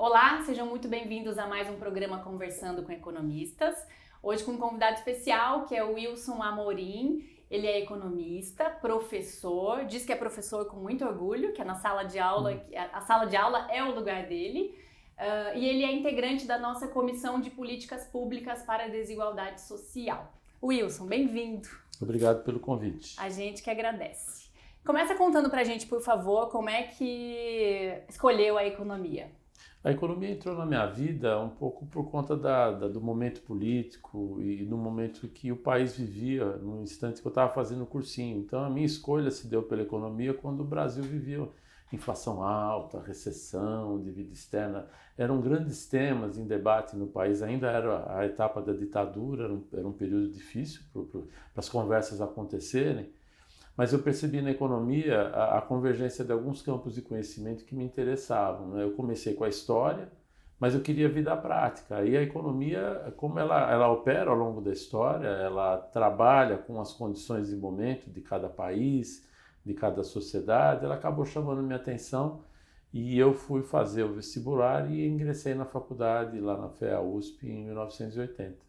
Olá, sejam muito bem-vindos a mais um programa Conversando com Economistas. Hoje com um convidado especial, que é o Wilson Amorim. Ele é economista, professor, diz que é professor com muito orgulho, que é na sala de aula, a sala de aula é o lugar dele. E ele é integrante da nossa Comissão de Políticas Públicas para a Desigualdade Social. Wilson, bem-vindo. Obrigado pelo convite. A gente que agradece. Começa contando pra gente, por favor, como é que escolheu a economia. A economia entrou na minha vida um pouco por conta do momento político e no momento que o país vivia, no instante que eu estava fazendo o cursinho. Então a minha escolha se deu pela economia quando o Brasil vivia inflação alta, recessão, dívida externa. Eram grandes temas em debate no país, ainda era a etapa da ditadura, era um período difícil para as conversas acontecerem. Mas eu percebi na economia a convergência de alguns campos de conhecimento que me interessavam, né? Eu comecei com a história, mas eu queria vida prática. E a economia, como ela opera ao longo da história, ela trabalha com as condições de momento de cada país, de cada sociedade, ela acabou chamando minha atenção e eu fui fazer o vestibular e ingressei na faculdade lá na FEA-USP em 1980.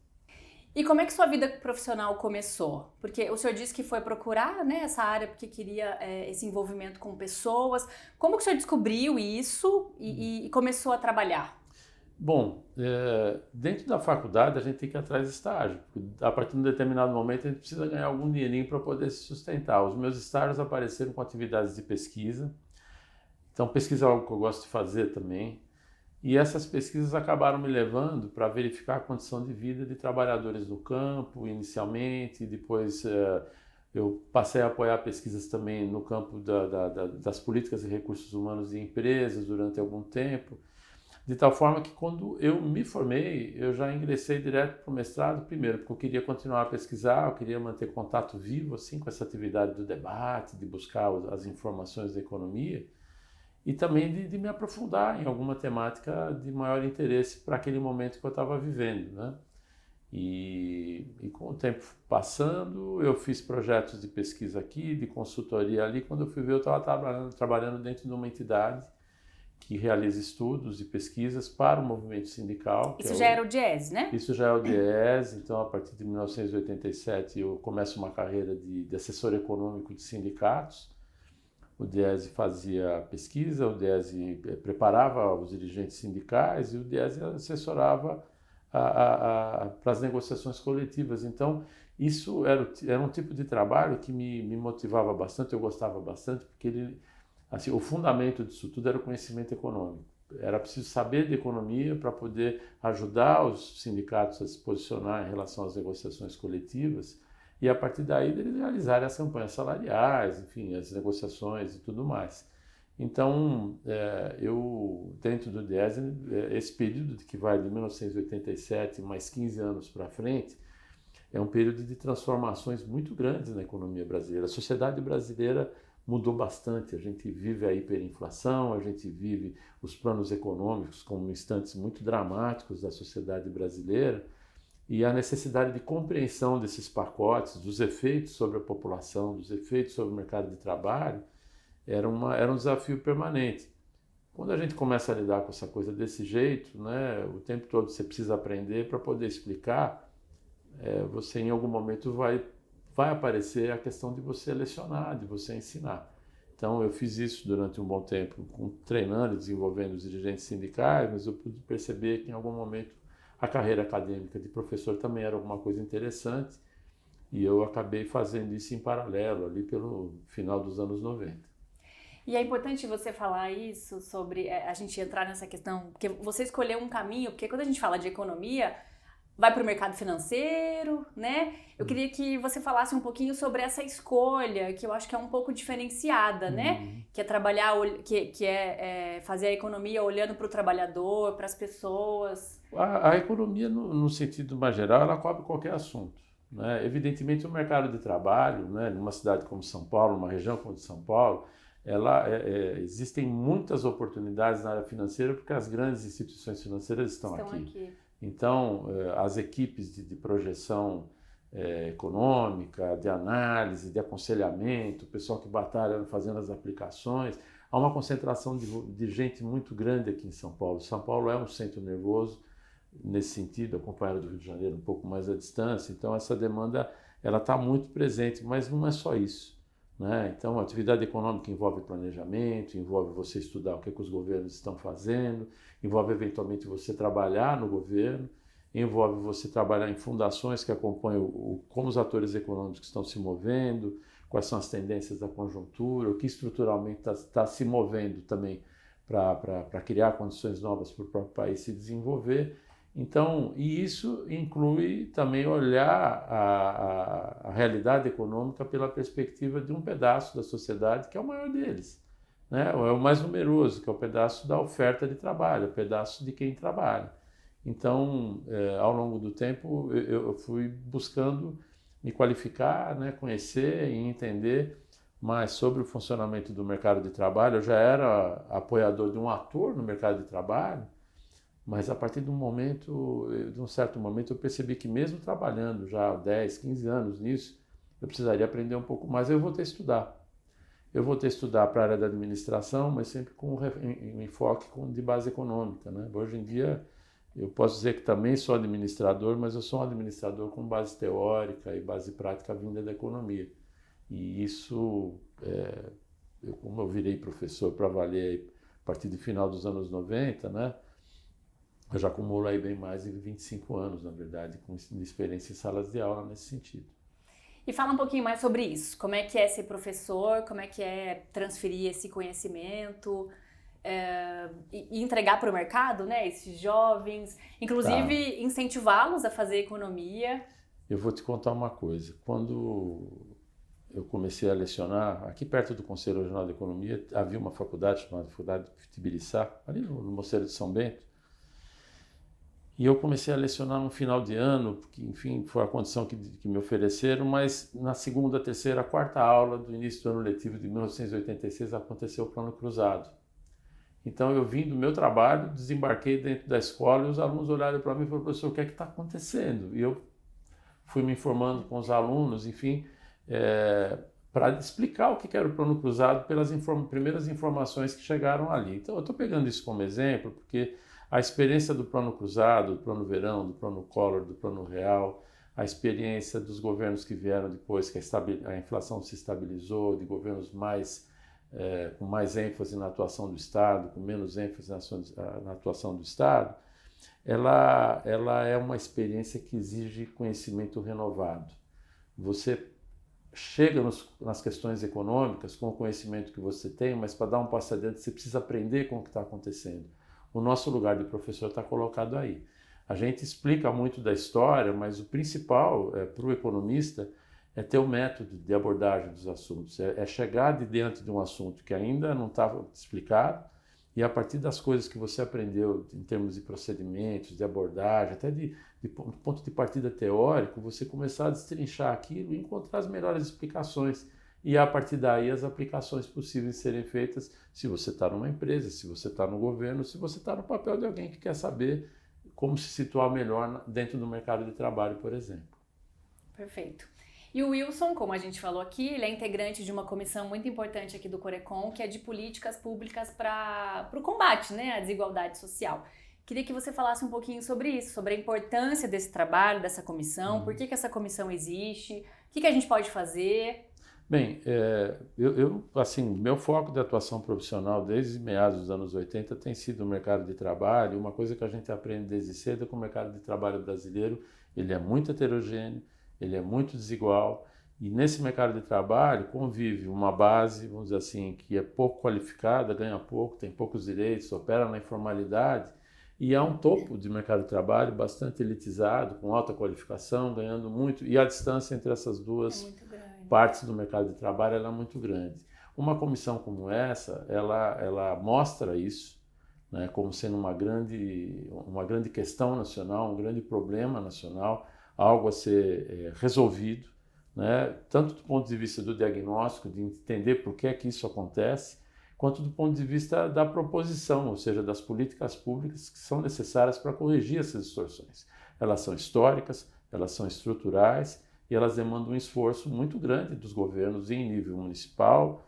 E como é que sua vida profissional começou? Porque o senhor disse que foi procurar, né, essa área porque queria esse envolvimento com pessoas. Como que o senhor descobriu isso e começou a trabalhar? Bom, dentro da faculdade a gente tem que ir atrás de estágio. A partir de um determinado momento a gente precisa ganhar algum dinheirinho para poder se sustentar. Os meus estágios apareceram com atividades de pesquisa. Então pesquisa é algo que eu gosto de fazer também. E essas pesquisas acabaram me levando para verificar a condição de vida de trabalhadores do campo, inicialmente, e depois eu passei a apoiar pesquisas também no campo das políticas e recursos humanos de empresas durante algum tempo, de tal forma que quando eu me formei, eu já ingressei direto para o mestrado, primeiro porque eu queria continuar a pesquisar, eu queria manter contato vivo assim, com essa atividade do debate, de buscar as informações da economia, e também de me aprofundar em alguma temática de maior interesse para aquele momento que eu estava vivendo, né? E com o tempo passando, eu fiz projetos de pesquisa aqui, de consultoria ali. Quando eu fui ver, eu estava trabalhando dentro de uma entidade que realiza estudos e pesquisas para o movimento sindical. Isso já era o DIEESE, né? Isso já é o DIEESE. Então, a partir de 1987, eu começo uma carreira de assessor econômico de sindicatos. O DIEESE fazia pesquisa, o DIEESE preparava os dirigentes sindicais e o DIEESE assessorava para as negociações coletivas. Então, isso era um tipo de trabalho que me motivava bastante, eu gostava bastante, porque assim, o fundamento disso tudo era o conhecimento econômico. Era preciso saber de economia para poder ajudar os sindicatos a se posicionar em relação às negociações coletivas, e a partir daí eles realizarem as campanhas salariais, enfim, as negociações e tudo mais. Então, eu, dentro do DIEESE, esse período que vai de 1987 mais 15 anos para frente, é um período de transformações muito grandes na economia brasileira. A sociedade brasileira mudou bastante, a gente vive a hiperinflação, a gente vive os planos econômicos como instantes muito dramáticos da sociedade brasileira, e a necessidade de compreensão desses pacotes, dos efeitos sobre a população, dos efeitos sobre o mercado de trabalho, era um desafio permanente. Quando a gente começa a lidar com essa coisa desse jeito, né, o tempo todo você precisa aprender para poder explicar, você em algum momento vai aparecer a questão de você lecionar, de você ensinar. Então eu fiz isso durante um bom tempo, treinando e desenvolvendo os dirigentes sindicais, mas eu pude perceber que em algum momento a carreira acadêmica de professor também era alguma coisa interessante, e eu acabei fazendo isso em paralelo, ali pelo final dos anos 90. E é importante você falar isso sobre a gente entrar nessa questão, porque você escolheu um caminho, porque quando a gente fala de economia, vai para o mercado financeiro, né? Eu queria que você falasse um pouquinho sobre essa escolha, que eu acho que é um pouco diferenciada, né? Que é trabalhar, que é fazer a economia olhando para o trabalhador, para as pessoas. A economia, no sentido mais geral, ela cobre qualquer assunto, né? Evidentemente, o mercado de trabalho, né, numa cidade como São Paulo, numa região como São Paulo, existem muitas oportunidades na área financeira porque as grandes instituições financeiras estão aqui. Então, as equipes de projeção econômica, de análise, de aconselhamento, o pessoal que batalha fazendo as aplicações, há uma concentração de gente muito grande aqui em São Paulo. São Paulo é um centro nervoso nesse sentido, acompanhado do Rio de Janeiro um pouco mais à distância, então essa demanda ela está muito presente, mas não é só isso, né? Então a atividade econômica envolve planejamento, envolve você estudar o que os governos estão fazendo, envolve eventualmente você trabalhar no governo, envolve você trabalhar em fundações que acompanham como os atores econômicos estão se movendo, quais são as tendências da conjuntura, o que estruturalmente está se movendo também para criar condições novas para o próprio país se desenvolver. Então, e isso inclui também olhar a realidade econômica pela perspectiva de um pedaço da sociedade que é o maior deles, né? É o mais numeroso, que é o pedaço da oferta de trabalho, o pedaço de quem trabalha. Então, ao longo do tempo, eu fui buscando me qualificar, né, conhecer e entender mais sobre o funcionamento do mercado de trabalho. Eu já era apoiador de um ator no mercado de trabalho, mas a partir de um certo momento, eu percebi que mesmo trabalhando já há 10, 15 anos nisso, eu precisaria aprender um pouco mais. Eu voltei a estudar. Eu voltei a estudar para a área da administração, mas sempre com um enfoque de base econômica, né? Hoje em dia, eu posso dizer que também sou administrador, mas eu sou um administrador com base teórica e base prática vinda da economia. E isso, como eu virei professor para valer a partir do final dos anos 90, né? Eu já acumulo aí bem mais de 25 anos, na verdade, com experiência em salas de aula nesse sentido. E fala um pouquinho mais sobre isso. Como é que é ser professor? Como é que é transferir esse conhecimento e entregar para o mercado, né? Esses jovens, inclusive incentivá-los a fazer economia. Eu vou te contar uma coisa. Quando eu comecei a lecionar, aqui perto do Conselho Regional de Economia, havia uma faculdade chamada Faculdade de Tibiriçá, ali no Mosteiro de São Bento. E eu comecei a lecionar no final de ano, porque, enfim, foi a condição que me ofereceram, mas na segunda, terceira, quarta aula do início do ano letivo de 1986 aconteceu o Plano Cruzado. Então eu vim do meu trabalho, desembarquei dentro da escola e os alunos olharam para mim e falaram: professor, o que é que está acontecendo? E eu fui me informando com os alunos, enfim, para explicar o que era o Plano Cruzado pelas primeiras informações que chegaram ali. Então eu estou pegando isso como exemplo, porque a experiência do Plano Cruzado, do Plano Verão, do Plano Collor, do Plano Real, a experiência dos governos que vieram depois que a inflação se estabilizou, de governos com mais ênfase na atuação do Estado, com menos ênfase na atuação do Estado, ela é uma experiência que exige conhecimento renovado. Você chega nas questões econômicas com o conhecimento que você tem, mas para dar um passo adiante você precisa aprender com o que está acontecendo. O nosso lugar de professor está colocado aí. A gente explica muito da história, mas o principal para o economista é ter o método de abordagem dos assuntos, é chegar de dentro de um assunto que ainda não estava explicado e a partir das coisas que você aprendeu em termos de procedimentos, de abordagem, até de ponto de partida teórico, você começar a destrinchar aquilo e encontrar as melhores explicações. E a partir daí as aplicações possíveis serem feitas se você está numa empresa, se você está no governo, se você está no papel de alguém que quer saber como se situar melhor dentro do mercado de trabalho, por exemplo. Perfeito. E o Wilson, como a gente falou aqui, ele é integrante de uma comissão muito importante aqui do Corecon, que é de políticas públicas para o combate, né, à desigualdade social. Queria que você falasse um pouquinho sobre isso, sobre a importância desse trabalho, dessa comissão, por que essa comissão existe, o que a gente pode fazer. Bem, meu foco de atuação profissional desde meados dos anos 80 tem sido o mercado de trabalho. Uma coisa que a gente aprende desde cedo é que o mercado de trabalho brasileiro ele é muito heterogêneo, ele é muito desigual e nesse mercado de trabalho convive uma base, vamos dizer assim, que é pouco qualificada, ganha pouco, tem poucos direitos, opera na informalidade e há um topo de mercado de trabalho bastante elitizado, com alta qualificação, ganhando muito e a distância entre essas duas partes do mercado de trabalho ela é muito grande. Uma comissão como essa, ela mostra isso, né, como sendo uma grande questão nacional, um grande problema nacional, algo a ser resolvido, né, tanto do ponto de vista do diagnóstico, de entender por que é que isso acontece, quanto do ponto de vista da proposição, ou seja, das políticas públicas que são necessárias para corrigir essas distorções. Elas são históricas, elas são estruturais, e elas demandam um esforço muito grande dos governos em nível municipal,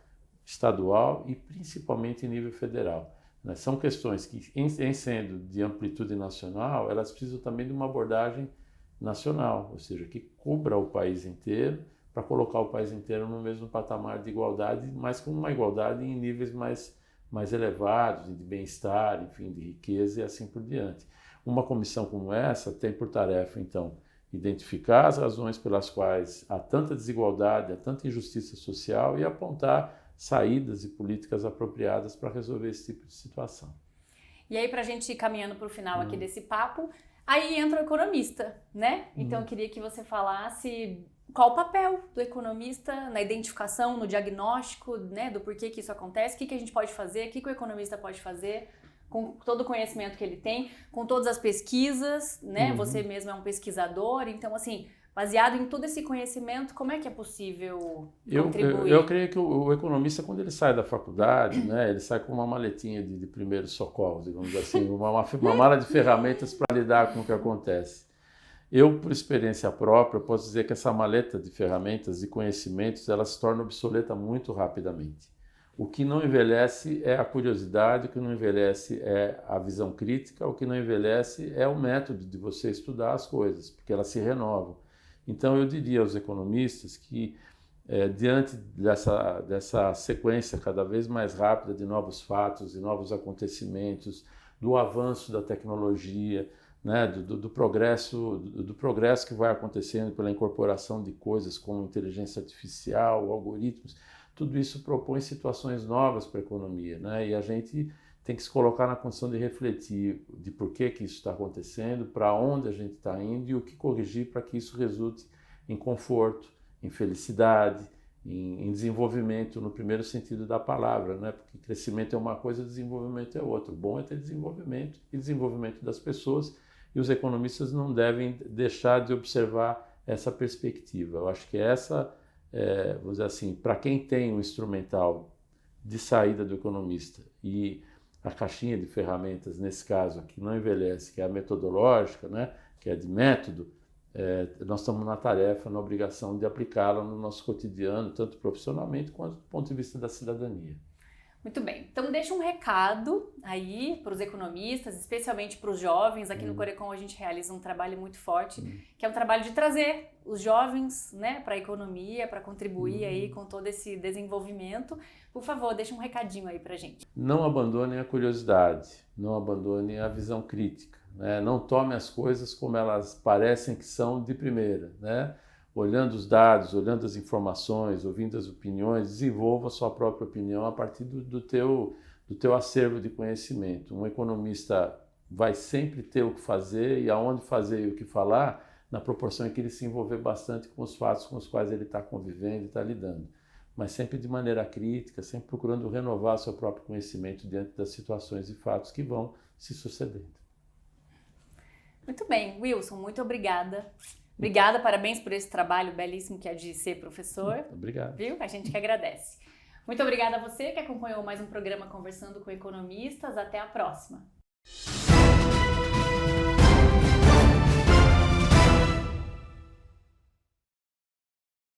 estadual e principalmente em nível federal. Né? São questões que, em sendo de amplitude nacional, elas precisam também de uma abordagem nacional, ou seja, que cubra o país inteiro, para colocar o país inteiro no mesmo patamar de igualdade, mas com uma igualdade em níveis mais elevados, de bem-estar, enfim, de riqueza e assim por diante. Uma comissão como essa tem por tarefa, então, identificar as razões pelas quais há tanta desigualdade, há tanta injustiça social e apontar saídas e políticas apropriadas para resolver esse tipo de situação. E aí, para a gente ir caminhando para o final aqui desse papo, aí entra o economista, né? Então, eu queria que você falasse qual o papel do economista na identificação, no diagnóstico, né, do porquê que isso acontece, o que a gente pode fazer, o que o economista pode fazer com todo o conhecimento que ele tem, com todas as pesquisas, né? Você mesmo é um pesquisador, então, assim, baseado em todo esse conhecimento, como é que é possível contribuir? Eu creio que o economista, quando ele sai da faculdade, né, ele sai com uma maletinha de primeiros socorros, digamos assim, uma mala de ferramentas para lidar com o que acontece. Eu, por experiência própria, posso dizer que essa maleta de ferramentas e conhecimentos, ela se torna obsoleta muito rapidamente. O que não envelhece é a curiosidade, o que não envelhece é a visão crítica, o que não envelhece é o método de você estudar as coisas, porque elas se renovam. Então, eu diria aos economistas que, diante dessa sequência cada vez mais rápida de novos fatos e novos acontecimentos, do avanço da tecnologia, né, do progresso que vai acontecendo pela incorporação de coisas como inteligência artificial, algoritmos, tudo isso propõe situações novas para a economia, né? E a gente tem que se colocar na condição de refletir de por que isso está acontecendo, para onde a gente está indo e o que corrigir para que isso resulte em conforto, em felicidade, em desenvolvimento no primeiro sentido da palavra, né? Porque crescimento é uma coisa, desenvolvimento é outra. O bom é ter desenvolvimento e desenvolvimento das pessoas, e os economistas não devem deixar de observar essa perspectiva. Eu acho que essa, vamos dizer assim, para quem tem um instrumental de saída do economista e a caixinha de ferramentas, nesse caso aqui, não envelhece, que é a metodológica, né, que é de método, nós estamos na tarefa, na obrigação de aplicá-la no nosso cotidiano, tanto profissionalmente quanto do ponto de vista da cidadania. Muito bem, então deixa um recado aí para os economistas, especialmente para os jovens. Aqui no Corecon a gente realiza um trabalho muito forte, que é um trabalho de trazer os jovens, né, para a economia, para contribuir aí com todo esse desenvolvimento. Por favor, deixa um recadinho aí para a gente. Não abandonem a curiosidade, não abandonem a visão crítica, né? Não tome as coisas como elas parecem que são de primeira, né? Olhando os dados, olhando as informações, ouvindo as opiniões, desenvolva a sua própria opinião a partir do teu acervo de conhecimento. Um economista vai sempre ter o que fazer e aonde fazer e o que falar, na proporção em que ele se envolver bastante com os fatos com os quais ele está convivendo e está lidando. Mas sempre de maneira crítica, sempre procurando renovar seu próprio conhecimento diante das situações e fatos que vão se sucedendo. Muito bem, Wilson, muito obrigada. Obrigada, parabéns por esse trabalho belíssimo que é de ser professor. Obrigado. Viu? A gente que agradece. Muito obrigada a você que acompanhou mais um programa Conversando com Economistas. Até a próxima.